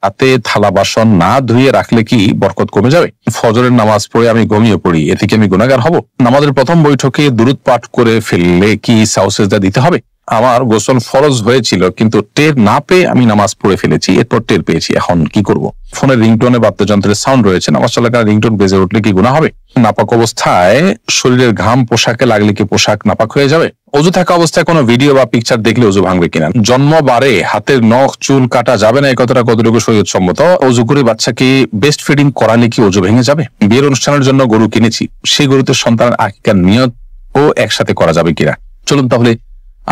হাতে থালা বাসন না ধুয়ে রাখলে কি বরকত কমে যাবে? ফজরের নামাজ পড়ে আমি ঘুমিয়ে পড়ি, এতে কি আমি গুনাহগার হব? নামাজের প্রথম বৈঠকে দুরূদ পাঠ করে ফেললে কি সাহু সিজদা দিতে হবে? আমার গোসল ফরজ হয়েছিল কিন্তু টের না পেয়ে আমি নামাজ পড়ে ফেলেছি, এরপর টের পেয়েছি, এখন কি করব? ফোনের রিংটোনে বাদ্যযন্ত্রের সাউন্ড রয়েছে, নামাজ চলাকালীন রিংটোন বেজে উঠলে কি গুনাহ হবে? নাপাক অবস্থায় শরীরের ঘাম পোশাকে লাগলে কি পোশাক নাপাক হয়ে যাবে? অজু থাকা অবস্থায় কোনো ভিডিও বা পিকচার দেখলে অজু ভাঙবে কিনা? জন্মবারে হাতের নখ চুল কাটা যাবে না, এই কথাটা কতটুকু শরীয়ত সম্মত? অজু করে বাচ্চাকে বেস্ট ফিডিং করালে কি অজু ভেঙে যাবে? বিয়ের অনুষ্ঠানের জন্য গরু কিনেছি, সেই গরুতে সন্তানের আকিকার নিয়ত ও একসাথে করা যাবে কিনা? চলুন তাহলে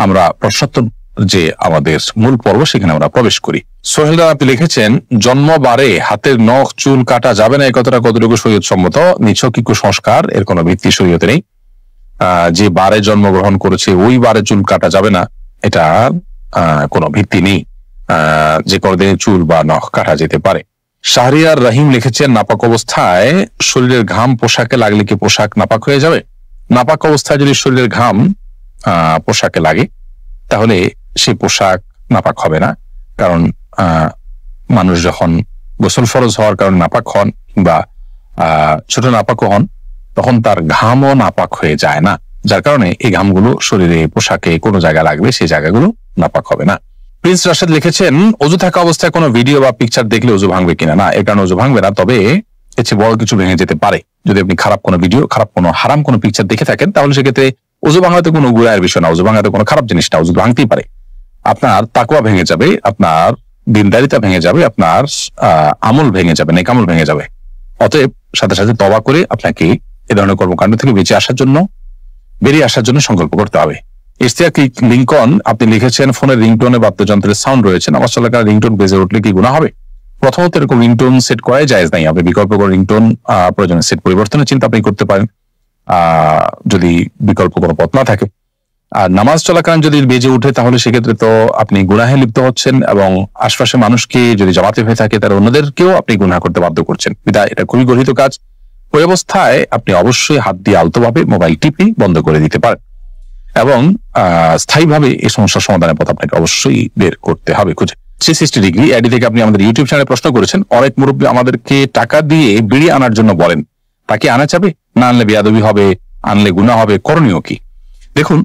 আমরা প্রশ্নোত্তর যে আমাদের মূল পর্ব সেখানে আমরা প্রবেশ করি। সোহেল আপনি লিখেছেন, জন্মবারে হাতের নখ চুল কাটা যাবে না, এই কথাটা কতটুকু শরীয়ত সম্মত? নিছক কি কুসংস্কার, এর কোনো ভিত্তি শরীয়তে নেই। যে বারে জন্মগ্রহণ করেছে ওই বারে চুল কাটা যাবে না, এটা কোনো ভিত্তি নেই। যে কোনোদিন চুল বা নখ কাটা যেতে পারে। শাহরিয়ার রহিম লিখেছেন, নাপাক অবস্থায় শরীরের ঘাম পোশাকে লাগলে কি পোশাক নাপাক হয়ে যাবে? নাপাক অবস্থায় যদি শরীরের ঘাম পোশাকে লাগে তাহলে সেই পোশাক নাপাক হবে না, কারণ মানুষ যখন গোসল ফরজ হওয়ার কারণে নাপাক হন বা ছোট নাপাকও হন তখন তার ঘামও নাপাক হয়ে যায় না, যার কারণে এই ঘামগুলো শরীরে পোশাকে কোনো জায়গায় লাগবে সেই জায়গাগুলো নাপাক হবে না। প্রিন্স রাশেদ লিখেছেন, অজু থাকা অবস্থায় কোনো ভিডিও বা পিকচার দেখলে অজু ভাঙবে কিনা? না, এর কারণে অজু ভাঙবে না, তবে এর চেয়ে বড় কিছু ভেঙে যেতে পারে। যদি আপনি খারাপ কোনো ভিডিও, খারাপ কোনো হারাম কোনো পিকচার দেখে থাকেন তাহলে সেক্ষেত্রে অজু ভাঙাতে কোনো গুনাহের বিষয় না, অজু ভাঙাতে কোনো খারাপ জিনিস না, অজু ভাঙতেই পারে। আপনার তাকওয়া ভেঙে যাবে, আপনার দিনদারিতা ভেঙে যাবে, আপনার আমল ভেঙে যাবে, নেক আমল ভেঙে যাবে। অতএব সাথে সাথে তওবা করে আপনাকে এ ধরনের কর্মকাণ্ড থেকে বেরিয়ে আসার জন্য সংকল্প করতে হবে। ইশতিয়াক লিঙ্কন আপনি লিখেছেন, ফোনের রিংটোনে বাদ্যযন্ত্রের সাউন্ড রয়েছে, নামাজ চলাকালীন রিংটোন বেজে উঠলে কি গুনাহ হবে? প্রথমত এরকম রিংটোন সেট করাই জায়েজ নাই, আপনি বিকল্প করে রিংটোন প্রয়োজনে সেট পরিবর্তনের চিন্তা আপনি করতে পারেন যদি বিকল্প কোনো পথ না থাকে। আর নামাজ চলাকালীন যদি বেজে উঠে তাহলে সেক্ষেত্রে তো আপনি গুনাহে লিপ্ত হচ্ছেন এবং আশপাশের মানুষকে যদি জামাতে হয়ে থাকে তার অন্যদেরকেও আপনি গুনাহ করতে বাধ্য করছেন, বিধায় এটা খুবই গর্হিত কাজ। ওই অবস্থায় আপনি অবশ্যই হাত দিয়ে আলতোভাবে মোবাইল টিপে বন্ধ করে দিতে পারেন এবং স্থায়ীভাবে এই সমস্যার সমাধানের পথ আপনাকে অবশ্যই বের করতে হবে খুঁজে। 360 ডিগ্রি আইডি থেকে আপনি আমাদের ইউটিউব চ্যানেলে প্রশ্ন করেছেন, অনেক মুরব্বী আমাদেরকে টাকা দিয়ে বিড়ি আনার জন্য বলেন, তাকে আনা যাবে? না আনলে বেয়াদবি হবে, আনলে গুনাহ হবে, করণীয় কি? দেখুন,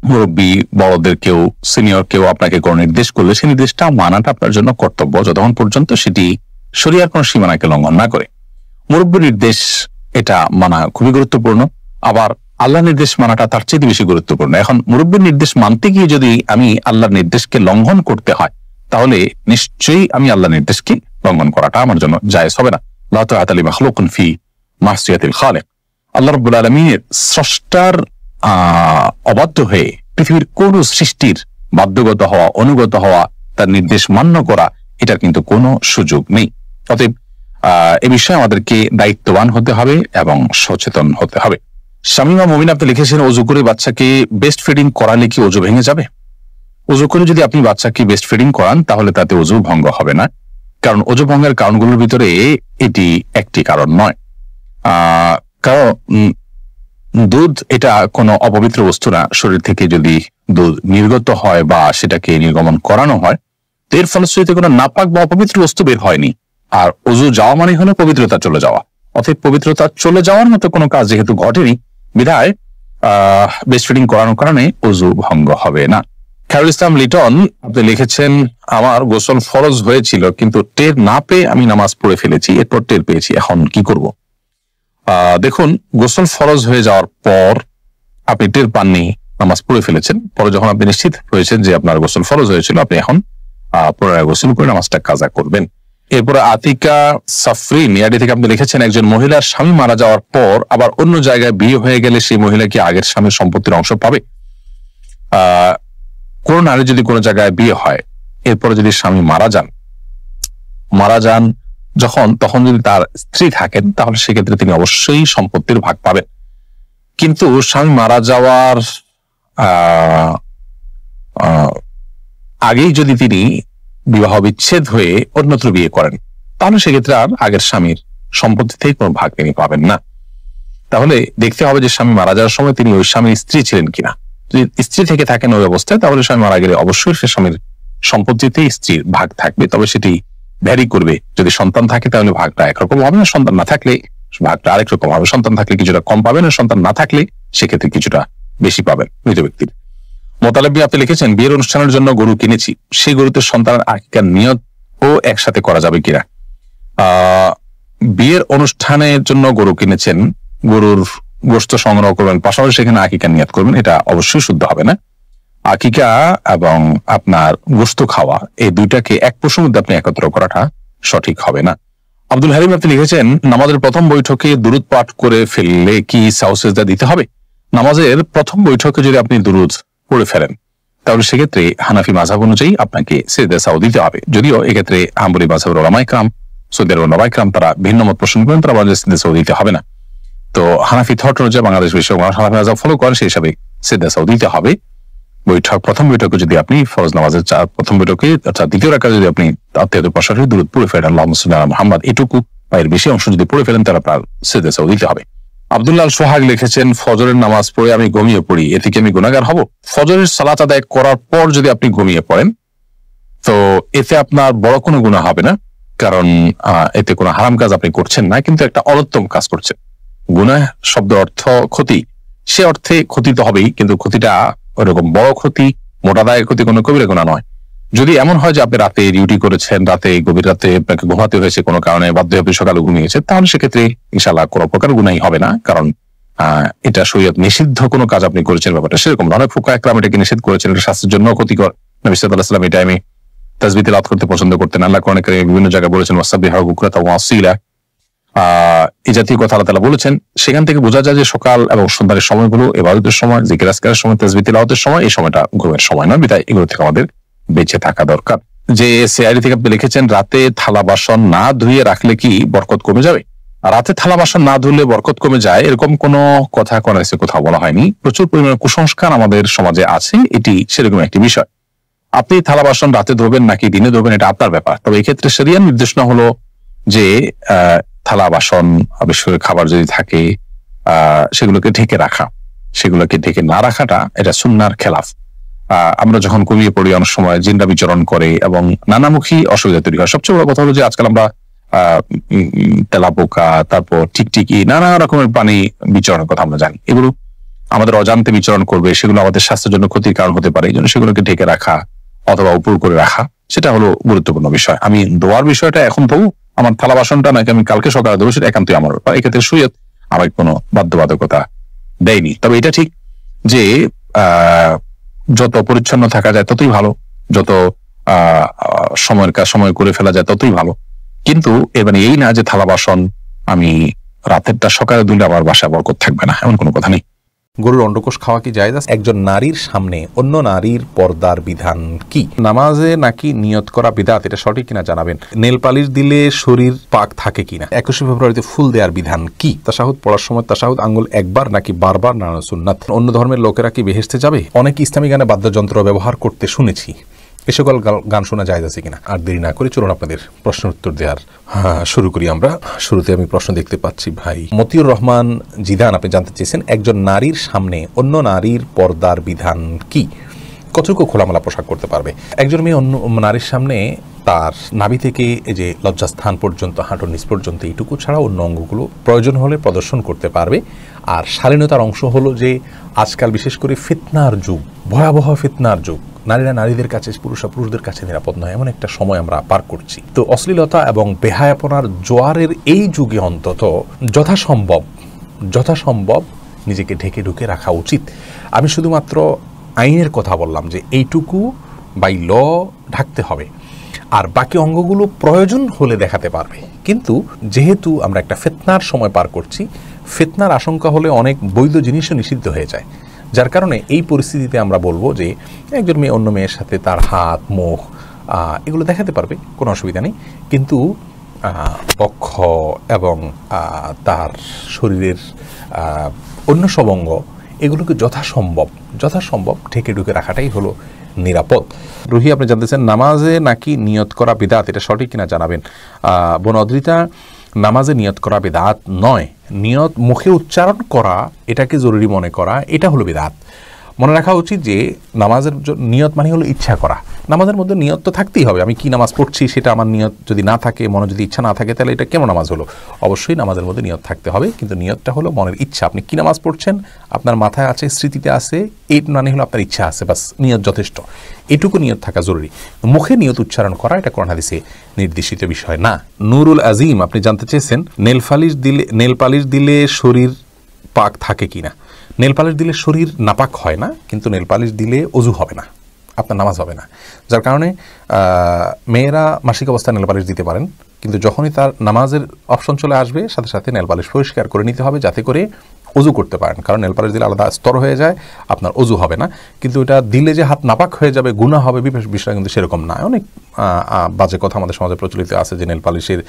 মুরব্বী বড়দের কেউ সিনিয়র কেউ আপনাকে কোনো নির্দেশ করলে সেই নির্দেশটা মানাটা আপনার জন্য কর্তব্য, যতক্ষণ পর্যন্ত সেটি শরীয়তের কোনো সীমানাকে লঙ্ঘন না করে। মুরব্বীর নির্দেশ এটা মানা খুবই গুরুত্বপূর্ণ, আবার আল্লাহর নির্দেশ মানাটা তার চেয়ে বেশি গুরুত্বপূর্ণ। এখন মুরব্বীর নির্দেশ মানতে গিয়ে যদি আমি আল্লাহর নির্দেশকে লঙ্ঘন করতে হয় তাহলে নিশ্চয়ই আমি আল্লাহর নির্দেশকে লঙ্ঘন করাটা আমার জন্য জায়েজ হবে না। লা তাআতা লি মাখলুকিন ফি মাসিয়াতিল খালিক। আল্লাহ রাব্বুল আলামিনের স্রষ্টার অবাধ্য হয়ে পৃথিবীর কোন সৃষ্টির বাধ্যগত হওয়া, অনুগত হওয়া, তার নির্দেশ মান্য করা, এটার কিন্তু কোনো সুযোগ নেই। অতএব এ বিষয়ে আমাদেরকে দায়িত্ববান হতে হবে এবং সচেতন হতে হবে। শামিমা মুমিন আপনি লিখেছেন, অজু করে বাচ্চাকে বেস্ট ফিডিং করালে কি অজু ভেঙে যাবে? অজু করে যদি আপনি বাচ্চাকে বেস্ট ফিডিং করান তাহলে তাতে অজু ভঙ্গ হবে না, কারণ অজু ভঙ্গের কারণগুলোর ভিতরে এটি একটি কারণ নয়। কারণ দুধ এটা কোনো অপবিত্র বস্তু না, শরীর থেকে যদি দুধ নির্গত হয় বা সেটাকে নির্গমন করানো হয় এর ফলশ্রুতিতে কোনো নাপাক বা অপবিত্র বস্তু বের হয়নি। আর অজু যাওয়া মানে হলো পবিত্রতা চলে যাওয়া, অতএব পবিত্রতা চলে যাওয়ার মতো কোনো কাজ যেহেতু ঘটেনি বিধায় বেস্ট ফিডিং করানোর কারণে অজু ভঙ্গ হবে না। খায়রুল ইসলাম লিটন আপনি লিখেছেন, আমার গোসল ফরজ হয়েছিল কিন্তু টের না পেয়ে আমি নামাজ পড়ে ফেলেছি, এরপর টের পেয়েছি, এখন কি করব? দেখুন, গোসল ফরজ হয়ে যাওয়ার পর আপনি টের পাননি, নামাজ পড়ে ফেলেছেন, পরে যখন আপনি নিশ্চিত হয়েছেন যে আপনার গোসল ফরজ হয়েছিল আপনি এখন পুনরায় গোসল করে নামাজটা কাজা করবেন। এরপরে আতিকা সাফরিন ইয়াডি থেকে আপনি লিখেছেন, একজন মহিলার স্বামী মারা যাওয়ার পর আবার অন্য জায়গায় বিয়ে হয়ে গেলে সেই মহিলা কি আগের স্বামীর সম্পত্তির অংশ পাবে? কোন নারী যদি কোনো জায়গায় বিয়ে হয় এরপরে যদি স্বামী মারা যান তখন যদি তার স্ত্রী থাকেন তাহলে সেক্ষেত্রে তিনি অবশ্যই সম্পত্তির ভাগ পাবেন। কিন্তু স্বামী মারা যাওয়ার আগেই যদি তিনি বিবাহ বিচ্ছেদ হয়ে অন্যত্র বিয়ে করেন তাহলে সেক্ষেত্রে আর আগের স্বামীর সম্পত্তি থেকে কোনো ভাগ তিনি পাবেন না। তাহলে দেখতে হবে যে স্বামী মারা যাওয়ার সময় তিনি ওই স্বামীর স্ত্রী ছিলেন কিনা। যদি স্ত্রী থেকে থাকেন ওই অবস্থায় তাহলে স্বামী মারা গেলে অবশ্যই সে স্বামীর সম্পত্তিতে স্ত্রীর ভাগ থাকবে, তবে সেটি ভ্যারি করবে। যদি সন্তান থাকে তাহলে ভাগটা একরকম হবে, না সন্তান না থাকলে ভাগটা আরেক রকম হবে। সন্তান থাকলে কিছুটা কম পাবেন, আর সন্তান না থাকলে সেক্ষেত্রে কিছুটা বেশি পাবেন মৃত ব্যক্তির। মোতালেবী আপনি লিখেছেন, বিয়ের অনুষ্ঠানের জন্য গরু কিনেছি, সেই গরুতে সন্তানের আকিকার নিয়ত ও একসাথে করা যাবে কিনা? বিয়ের অনুষ্ঠানের জন্য গরু কিনেছেন, গরুর গোশত সংগ্রহ করবেন, পাশাপাশি সেখানে আকিকার নিয়ত করবেন, এটা অবশ্যই শুদ্ধ হবে না। আকিকা এবং আপনার গোশত খাওয়া এই দুইটাকে এক প্রশ্নের মধ্যে আপনি একত্র করাটা সঠিক হবে না। আব্দুল হালিম আপনি লিখেছেন, নামাজের প্রথম বৈঠকে দুরুদ পাঠ করে ফেললে কি সাউসেজদা দিতে হবে? নামাজের প্রথম বৈঠকে যদি আপনি দুরুদ পড়ে ফেলেন তাহলে সেক্ষেত্রে হানাফি মাযহাব অনুযায়ী আপনাকে সিজদা সাউ দিতে হবে। যদিও এক্ষেত্রে হাম্বলি মাযহাবের উলামায়ে কেরাম, সৌদি আরবের উলামায়ে কেরাম তারা ভিন্ন মত পোষণ করেন, তারা বলেন সিজদা সাউ দিতে হবে না। তো হানাফি থট অনুযায়ী বাংলাদেশ বিশ্ব হানাফি মাযহাব ফলো করেন, সেই হিসাবে সিজদা সাউ দিতে হবে। প্রথম বৈঠকে যদি আপনি ফরজ নামাজের প্রথম বৈঠকে অর্থাৎ দ্বিতীয় রাকাতে যদি আপনি আত্মীয়দের পাশাপাশি দুরূদ পড়ে ফেলেন আল্লাহুম্মা সাল্লি আলা মুহাম্মদ এটুকু বা এর বেশি অংশ যদি পড়ে ফেলেন তাহলে আপনার সিজদা সাউ দিতে হবে। আব্দুল্লাহ সোহাগ লিখেছেন, ফজরের নামাজ পড়ে আমি ঘুমিয়ে পড়ি, এতে কি আমি গুনাহগার হব? ফজরের সালাত আদায় করার পর যদি আপনি ঘুমিয়ে পড়েন তো এতে আপনার বড় কোনো গুনাহ হবে না, কারণ এতে কোনো হারাম কাজ আপনি করছেন না, কিন্তু একটা অনর্থক কাজ করছেন। গুনাহ শব্দ অর্থ ক্ষতি, সে অর্থে ক্ষতি তো হবেই, কিন্তু ক্ষতিটা ওরকম বড় ক্ষতি, মোটা দায়ের ক্ষতি, কোনো কবিরা গুনাহ নয়। যদি এমন হয় যে আপনি রাতে ডিউটি করেছেন, রাতে গভীর রাতে আপনাকে ঘুমাতে হয়েছে কোনো কারণে, বাধ্য হয়ে আপনি সকালে ঘুমিয়েছেন, তাহলে সেক্ষেত্রে ইনশাআল্লাহ কোনো প্রকার গুনাহই হবে না, কারণ এটা শরীয়ত নিষিদ্ধ কোনো কাজ আপনি করেছেন ব্যাপারটা সেরকম নয়। অনেক ফুকাহা একরাম এটাকে নিষেধ করেছেন, এটা স্বাস্থ্যের জন্য ক্ষতিকর। নবী সাল্লাল্লাহু আলাইহি ওয়াসাল্লাম এই টাইমে তাসবিহ তিলাওয়াত করতে পছন্দ করতেন। আল্লাহ কোরআনে কারীমে বিভিন্ন জায়গায় বলেছেন ওয়াসাব্বিহু বুকরাতাও ওয়া আসীলা, এই জাতীয় কথা আল্লাহ তাআলা বলেছেন। সেখান থেকে বোঝা যায় যে সকাল এবং সন্ধ্যার সময়গুলো ইবাদতের সময়, জিকির আজকারের সময়, তাসবিহ তিলাওয়াতের সময়, এই সময়টা ঘুমের সময় নয়, বিধায় এগুলো থেকে আমাদের বেঁচে থাকা দরকার। যে সিআইডি থেকে আপনি লিখেছেন, রাতে থালা বাসন না ধুয়ে রাখলে কি বরকত কমে যাবে? রাতে থালা বাসন না ধুলে বরকত কমে যায় এরকম কোনো কথা কোথাও বলা হয়নি। প্রচুর পরিমাণে কুসংস্কার আমাদের সমাজে আছে, এটি সেরকম একটি বিষয়। আপনি থালা বাসন রাতে ধোবেন নাকি দিনে ধোবেন এটা আপনার ব্যাপার। তবে এই ক্ষেত্রে শরিয়ার নির্দেশনা হলো যে থালা বাসন বিশেষ করে খাবার যদি থাকে সেগুলোকে ঢেকে রাখা, সেগুলোকে ঢেকে না রাখাটা এটা সুন্নাহর খেলাফ। আমরা যখন ঘুমিয়ে পড়ি অনেক সময় জিনরা বিচরণ করে এবং নানামুখী অসুবিধা তৈরি হয়। সবচেয়ে বড় কথা হলো যে আজকাল আমরা তেলাপোকা, তারপর টিকটিকি, নানা রকমের প্রাণী বিচরণের কথা আমরা জানি। এগুলো আমাদের অজান্তে বিচরণ করবে, সেগুলো আমাদের স্বাস্থ্যের জন্য ক্ষতির কারণ হতে পারে। এই জন্য সেগুলোকে ঢেকে রাখা অথবা উপর করে রাখা সেটা হলো গুরুত্বপূর্ণ বিষয়। আমি দোয়ার বিষয়টা এখন ধোবো, আমার থালা বাসনটা নাকি আমি কালকে সকালে ধোবো সেটা একান্তই আমার ব্যাপার। এক্ষেত্রে শরীয়ত আমার কোনো বাধ্যবাধকতা দেয়নি। তবে এটা ঠিক যে যত পরিচ্ছন্ন থাকা যায় ততই ভালো, যত সময়ের কাজ সময় করে ফেলা যায় ততই ভালো। কিন্তু এর মানে এই না যে থালা বাসন আমি রাতেরটা সকালে ধুলে আমার বাসায় বরকত থাকবে না, এমন কোনো কথা নেই। গরুর অন্ডকোষ খাওয়া কি জায়েজ? একজন নারীর সামনে অন্য নারীর পর্দার বিধান কি? নামাজে নাকি নিয়ত করা বিদআত, এটা সঠিক কিনা জানাবেন। নেল পালিশ দিলে শরীর পাক থাকে কিনা? 21 ফেব্রুয়ারিতে ফুল দেওয়ার বিধান কি? তাশাহুদ পড়ার সময় তাশাহুদ আঙ্গুল একবার নাকি বারবার নাড়ানো সুন্নাত? অন্য ধর্মের লোকেরা কি বেহেশতে যাবে? অনেক ইসলামী গানে বাদ্যযন্ত্র ব্যবহার করতে শুনেছি, এ সকল গান শোনা জায়েজ আছে কিনা? আর দেরি না করে চলুন আপনাদের প্রশ্নের উত্তর দেওয়ার শুরু করি আমরা। শুরুতে আমি প্রশ্ন দেখতে পাচ্ছি ভাই মতিউর রহমান জিদান, আপনি জানতে চেয়েছেন একজন নারীর সামনে অন্য নারীর পর্দার বিধান কি? কতটুকু খোলামেলা পোশাক করতে পারবে একজন মেয়ে অন্য নারীর সামনে? তার নাভি থেকে এই যে লজ্জাস্থান পর্যন্ত, হাঁটুর নিচ পর্যন্ত এইটুকু ছাড়া অন্য অঙ্গগুলো প্রয়োজন হলে প্রদর্শন করতে পারবে। আর শালীনতার অংশ হলো যে আজকাল বিশেষ করে ফিতনার যুগ, ভয়াবহ ফিতনার যুগ, নারীরা নারীদের কাছে, পুরুষরা পুরুষদের কাছে নিরাপদ নয়, এমন একটা সময় আমরা পার করছি। তো অশ্লীলতা এবং বেহায়াপনার জোয়ারের এই যুগে অন্তত যথাসম্ভব নিজেকে ঢেকে ঢুকে রাখা উচিত। আমি শুধুমাত্র আইনের কথা বললাম যে এইটুকু বাই ল ঢাকতে হবে, আর বাকি অঙ্গগুলো প্রয়োজন হলে দেখাতে পারবে। কিন্তু যেহেতু আমরা একটা ফিতনার সময় পার করছি, ফিতনার আশঙ্কা হলে অনেক বৈধ জিনিসও নিষিদ্ধ হয়ে যায়, যার কারণে এই পরিস্থিতিতে আমরা বলবো যে একজন মেয়ে অন্য মেয়ের সাথে তার হাত, মুখ এগুলো দেখাতে পারবে, কোনো অসুবিধা নেই। কিন্তু বক্ষ এবং তার শরীরের অন্য সব অঙ্গ এগুলোকে যথাসম্ভব ঢেকে ঢুকে রাখাটাই হলো নিরাপদ। রুহি, আপনি জানতেছেন নামাজে নাকি নিয়ত করা বিদআত, এটা সঠিক কিনা জানাবেন। বোন অদ্রিতা, নামাজে নিয়ত করা বিদআত নয়, নিয়ত মুখে উচ্চারণ করা এটাকে জরুরি মনে করা এটা হলো বিদআত। মনে রাখা উচিত যে নামাজের নিয়ত মানে হলো ইচ্ছা করা। নামাজের মধ্যে নিয়ত তো থাকতেই হবে। আমি কি নামাজ পড়ছি সেটা আমার নিয়ত যদি না থাকে, মনে যদি ইচ্ছা না থাকে, তাহলে এটা কেন নামাজ হলো? অবশ্যই নামাজের মধ্যে নিয়ত থাকতে হবে, কিন্তু নিয়তটা হলো মনের ইচ্ছা। আপনি কি নামাজ পড়ছেন, আপনার মাথায় আছে, স্মৃতিতে আছে, এই মানে হলো আপনার ইচ্ছা আছে, বাস নিয়ত যথেষ্ট। এটুকু নিয়ত থাকা জরুরি। মুখে নিয়ত উচ্চারণ করা এটা কোরআন হাদিসে নির্দেশিত বিষয় না। নুরুল আজিম আপনি জানতে চেয়েছেন নেল পালিশ দিলে শরীর পাক থাকে কিনা। নেল পালিশ দিলে শরীর নাপাক হয় না, কিন্তু নেল পালিশ দিলে অজু হবে না, আপনার নামাজ হবে না। যার কারণে মেয়েরা মাসিক অবস্থায় নেল পালিশ দিতে পারেন, কিন্তু যখনই তার নামাজের অপশন চলে আসবে সাথে সাথে নেল পালিশ পরিষ্কার করে নিতে হবে, যাতে করে অজু করতে পারেন। কারণ নেল পালিশ দিলে আলাদা স্তর হয়ে যায়, আপনার অজু হবে না। কিন্তু এটা দিলে যে হাত নাপাক হয়ে যাবে, গুনাহ হবে, বিষয় কিন্তু সেরকম না। অনেক বাজে কথা আমাদের সমাজে প্রচলিত আছে যে নেল পালিশের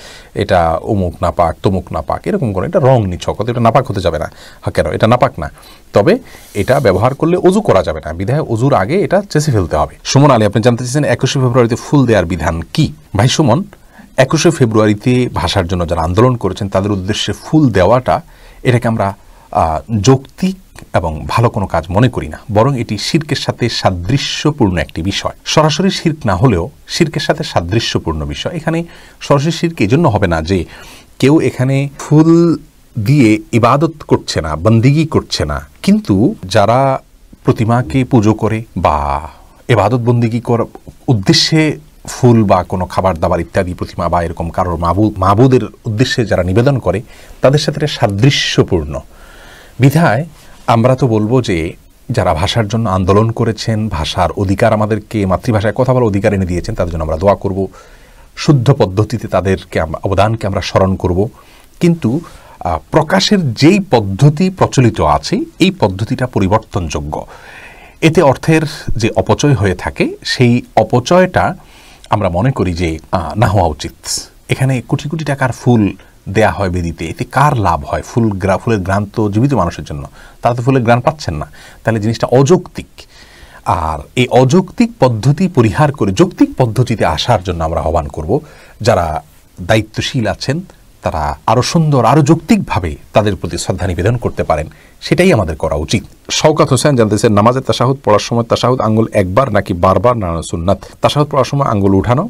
এটা অমুক নাপাক, তমুক নাপাক, এরকম করে। এটা রং নিছক, এটা নাপাক হতে যাবে না। কেন এটা নাপাক না? তবে এটা ব্যবহার করলে অজু করা যাবে না, বিধায় অজুর আগে এটা চেঁচে ফেলতে হবে। সুমন আলী আপনি জানতে চেয়েছেন 21শে ফেব্রুয়ারিতে ফুল দেওয়ার বিধান কি। ভাই সুমন, 21শে ফেব্রুয়ারিতে ভাষার জন্য যারা আন্দোলন করেছেন তাদের উদ্দেশ্যে ফুল দেওয়াটা, এটাকে আমরা যৌক্তিক এবং ভালো কোনো কাজ মনে করি না, বরং এটি শিরকের সাথে সাদৃশ্যপূর্ণ একটি বিষয়। সরাসরি শিরক না হলেও শিরকের সাথে সাদৃশ্যপূর্ণ বিষয়। এখানে সরাসরি শিরক এই জন্য হবে না যে কেউ এখানে ফুল দিয়ে ইবাদত করছে না, বন্দিগি করছে না, কিন্তু যারা প্রতিমাকে পুজো করে বা ইবাদত বন্দিগি করার উদ্দেশ্যে ফুল বা কোনো খাবার দাবার ইত্যাদি প্রতিমা বা এরকম কারোর মাবুদের উদ্দেশ্যে যারা নিবেদন করে, তাদের সাথে সাদৃশ্যপূর্ণ। বিধায় আমরা তো বলবো যে যারা ভাষার জন্য আন্দোলন করেছেন, ভাষার অধিকার আমাদেরকে, মাতৃভাষায় কথা বলার অধিকার এনে দিয়েছেন, তাদের জন্য আমরা দোয়া করব, শুদ্ধ পদ্ধতিতে তাদেরকে অবদানকে আমরা স্মরণ করব। কিন্তু প্রকাশের যেই পদ্ধতি প্রচলিত আছে, এই পদ্ধতিটা পরিবর্তনযোগ্য। এতে অর্থের যে অপচয় হয়ে থাকে, সেই অপচয়টা আমরা মনে করি যে না হওয়া উচিত। এখানে কোটি কোটি টাকার ফুল দেয়া হয় বেদিতে, এতে কার লাভ হয়? ফুলের ঘ্রাণ তো জীবিত মানুষের জন্য, তারা তো ফুলের ঘ্রাণ পাচ্ছেন না। তাহলে জিনিসটা অযৌক্তিক। আর এই অযৌক্তিক পদ্ধতি পরিহার করে যৌক্তিক পদ্ধতিতে আসার জন্য আমরা আহ্বান করব। যারা দায়িত্বশীল আছেন তারা আরও সুন্দর, আরও যৌক্তিকভাবে তাদের প্রতি শ্রদ্ধা নিবেদন করতে পারেন, সেটাই আমাদের করা উচিত। শওকত হোসেন জানতেছেন নামাজের তাশাহুদ পড়ার সময় তাশাহুদ আঙ্গুল একবার নাকি বারবার নাড়ানো সুন্নাত। তাশাহুদ পড়ার সময় আঙ্গুল উঠানো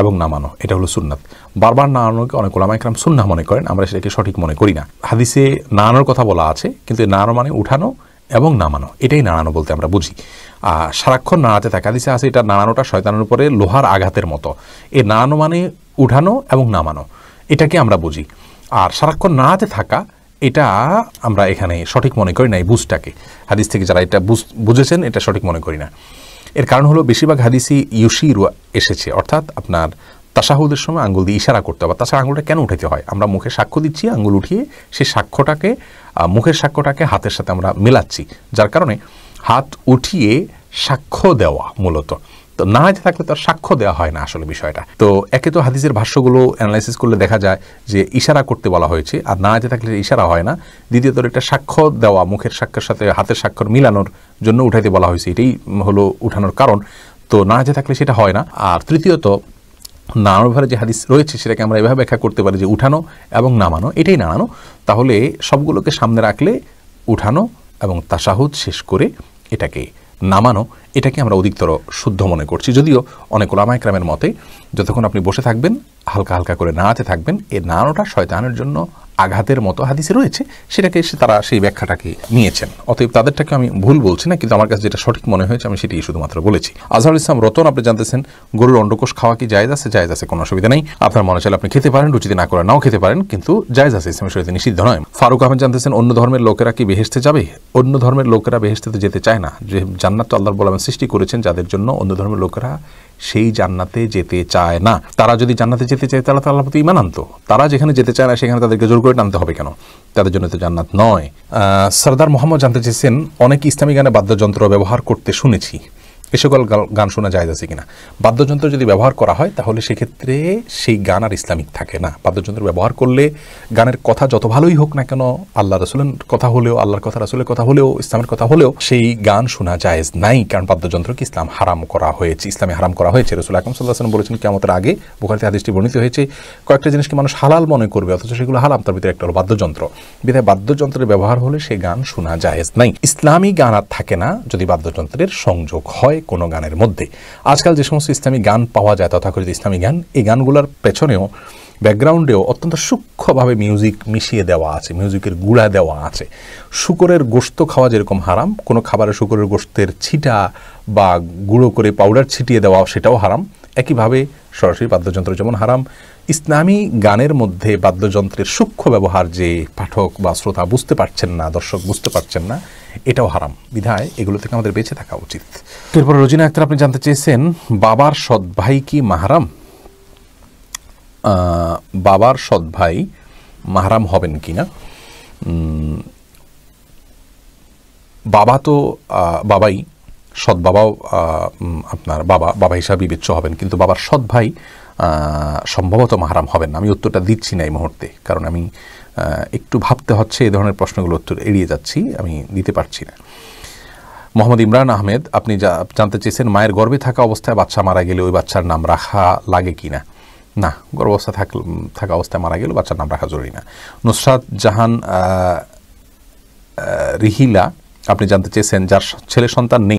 এবং নামানো, এটা হলো সুন্নাত। বারবার নাড়ানোকে অনেক ওলামা ইকরাম সুন্নাহ মনে করেন, আমরা সেটাকে সঠিক মনে করি না। হাদিসে নাড়ানোর কথা বলা আছে, কিন্তু নাড়ানো মানে উঠানো এবং নামানো, এটাই নাড়ানো বলতে আমরা বুঝি। সারাক্ষণ নাড়াতে থাকে, হাদিসে আছে এটা নাড়ানোটা শয়তানের উপরে লোহার আঘাতের মতো। এ নাড়ানো মানে উঠানো এবং নামানো, এটাকে আমরা বুঝি। আর সারাক্ষণ নাড়াতে থাকা, এটা আমরা এখানে সঠিক মনে করি না। এই বুঝটাকে হাদিস থেকে যারা এটা বুঝেছেন, এটা সঠিক মনে করি না। এর কারণ হলো বেশিরভাগ হাদিসই ইউশিরু এসেছে, অর্থাৎ আপনার তাশাহুদের সময় আঙ্গুল দিয়ে ইশারা করতে হবে। তাছাড়া আঙ্গুলটা কেন উঠাতে হয়? আমরা মুখে সাক্ষ্য দিচ্ছি, আঙ্গুল উঠিয়ে সেই সাক্ষ্যটাকে, মুখের সাক্ষ্যটাকে হাতের সাথে আমরা মেলাচ্ছি, যার কারণে হাত উঠিয়ে সাক্ষ্য দেওয়া মূলত। তো না হতে থাকলে তার সাক্ষ্য দেওয়া হয় না আসলে বিষয়টা। তো একে তো হাদিসের ভাষ্যগুলো অ্যানালাইসিস করলে দেখা যায় যে ইশারা করতে বলা হয়েছে, আর না হতে থাকলে ইশারা হয় না। দ্বিতীয়ত এটা সাক্ষ্য দেওয়া, মুখের সাক্ষ্যের সাথে হাতের স্বাক্ষর মিলানোর জন্য উঠাইতে বলা হয়েছে, এটাই হলো উঠানোর কারণ। তো না হতে থাকলে সেটা হয় না। আর তৃতীয়ত নাড়ানোর ব্যাপারে যে হাদিস রয়েছে সেটাকে আমরা এভাবে ব্যাখ্যা করতে পারি যে উঠানো এবং নামানো, এটাই নাড়ানো। তাহলে সবগুলোকে সামনে রাখলে উঠানো এবং তাশাহুদ শেষ করে এটাকে নামানো, এটাকে আমরা অধিকতর শুদ্ধ মনে করছি। যদিও অনেক ওলামা ইকরামের মতে যতক্ষণ আপনি বসে থাকবেন, হালকা হালকা করে নাড়াতে থাকবেন, এই নাড়ানোটা শয়তানের জন্য আঘাতের মতো হাদিসে রয়েছে, সেটাকে তারা সেই ব্যাখ্যাটাকে নিয়েছেন। অতএব তাদেরটাকে আমি ভুল বলছি না, কিন্তু আমার কাছে যেটা সঠিক মনে হয়েছে আমি সেটাই শুধুমাত্র বলেছি। আজহারুল ইসলাম রতন আপনি জানতেছেন গরুর অন্ডকোষ খাওয়া কি জায়েজ আছে? জায়েজ আছে, কোনো অসুবিধা নেই। আপনার মনে চাইলে আপনি খেতে পারেন, রুচিতে না করে নাও খেতে পারেন, কিন্তু জায়েজ আছে, ইসলামের শরীয়তে নিষিদ্ধ নয়। ফারুক আহমেদ জানতেছেন অন্য ধর্মের লোকেরা কি বেহেশতে যাবে? অন্য ধর্মের লোকেরা বেহেশতে যেতে চায় না। যে জান্নাত তো আল্লাহ রাব্বুল আলামিন সৃষ্টি করেছেন যাদের জন্য, অন্য ধর্মের লোকেরা সেই জান্নাতে যেতে চায় না। তারা যদি জান্নাতে যেতে চায় তাহলে আল্লাহর প্রতি ঈমান আনতো। তারা যেখানে যেতে চায় না সেখানে তাদেরকে জোর করে টানতে হবে কেন? তাদের জন্য তো জান্নাত নয়। সরদার মোহাম্মদ জানতে চেয়েছেন অনেক ইসলামী গানে বাদ্যযন্ত্র ব্যবহার করতে শুনেছি, এ সকল গান শোনা জায়েজ আছে কিনা। বাদ্যযন্ত্র যদি ব্যবহার করা হয় তাহলে সেক্ষেত্রে সেই গান আর ইসলামিক থাকে না। বাদ্যযন্ত্র ব্যবহার করলে গানের কথা যত ভালোই হোক না কেন, আল্লাহ রাসূলের কথা হলেও, আল্লাহর কথা রাসূলের কথা হলেও, ইসলামের কথা হলেও সেই গান শোনা জায়েজ নাই, কারণ বাদ্যযন্ত্রকে ইসলাম হারাম করা হয়েছে, ইসলামে হারাম করা হয়েছে। রাসূল আকরাম সাল্লাল্লাহু আলাইহি ওয়াসাল্লাম বলেছেন কিয়ামতের আগে, বুখারীতে হাদিসটি বর্ণিত হয়েছে, কয়েকটা জিনিসকে মানুষ হালাল মনে করবে অথচ সেগুলো হারাম, তার ভিতরে একটা হলো বাদ্যযন্ত্র। বিধায় বাদ্যযন্ত্রের ব্যবহার হলে সেই গান শোনা জায়েজ নাই। ইসলামী গান আর থাকে না যদি বাদ্যযন্ত্রের সংযোগ হয় কোনো গানের মধ্যে। আজকাল যে সমস্ত ইসলামী গান পাওয়া যায়, তথাকথিত ইসলামী গান, এই গানগুলোর পেছনেও, ব্যাকগ্রাউন্ডেও অত্যন্ত সূক্ষ্মভাবে মিউজিক মিশিয়ে দেওয়া আছে, মিউজিকের গুঁড়া দেওয়া আছে। শূকরের গোশত খাওয়া যেরকম হারাম, কোনো খাবারে শূকরের গোশতের ছিটা বা গুঁড়ো করে পাউডার ছিটিয়ে দেওয়া সেটাও হারাম। একইভাবে সরাসরি বাদ্যযন্ত্র যেমন হারাম, ইসলামী গানের মধ্যে বাদ্যযন্ত্রের সূক্ষ্ম ব্যবহার যে পাঠক বা শ্রোতা বুঝতে পারছেন না, দর্শক বুঝতে পারছেন না, এটাও হারাম। বিধায় এগুলো থেকে আমাদের বেঁচে থাকা উচিত। এরপর রোজিনা আক্তার আপনি জানতে চেয়েছেন, বাবার সৎ ভাই কি মাহরাম? বাবার সৎ ভাই মাহরাম হবেন কিনা, বাবা তো বাবাই, সৎ বাবাও আপনার বাবা হিসাবে বিবেচ্য হবেন, কিন্তু বাবার সৎ ভাই সম্ভবত মাহরাম হবেন না। আমি উত্তরটা দিচ্ছি না এই মুহূর্তে, কারণ আমি একটু ভাবতে হচ্ছে, এই ধরনের প্রশ্নগুলো উত্তর এড়িয়ে যাচ্ছি, আমি দিতে পারছি না। মোহাম্মদ ইমরান আহমেদ আপনি জানতে চেয়েছেন, মায়ের গর্ভে থাকা অবস্থায় বাচ্চা মারা গেলে ওই বাচ্চার নাম রাখা লাগে কি না? না, গর্ভাবস্থা থাকা অবস্থায় মারা গেলে বাচ্চার নাম রাখা জরুরি না। নুসরাত জাহান রিহিলা আপনি জানতে চেয়েছেন, যার ছেলে সন্তান নেই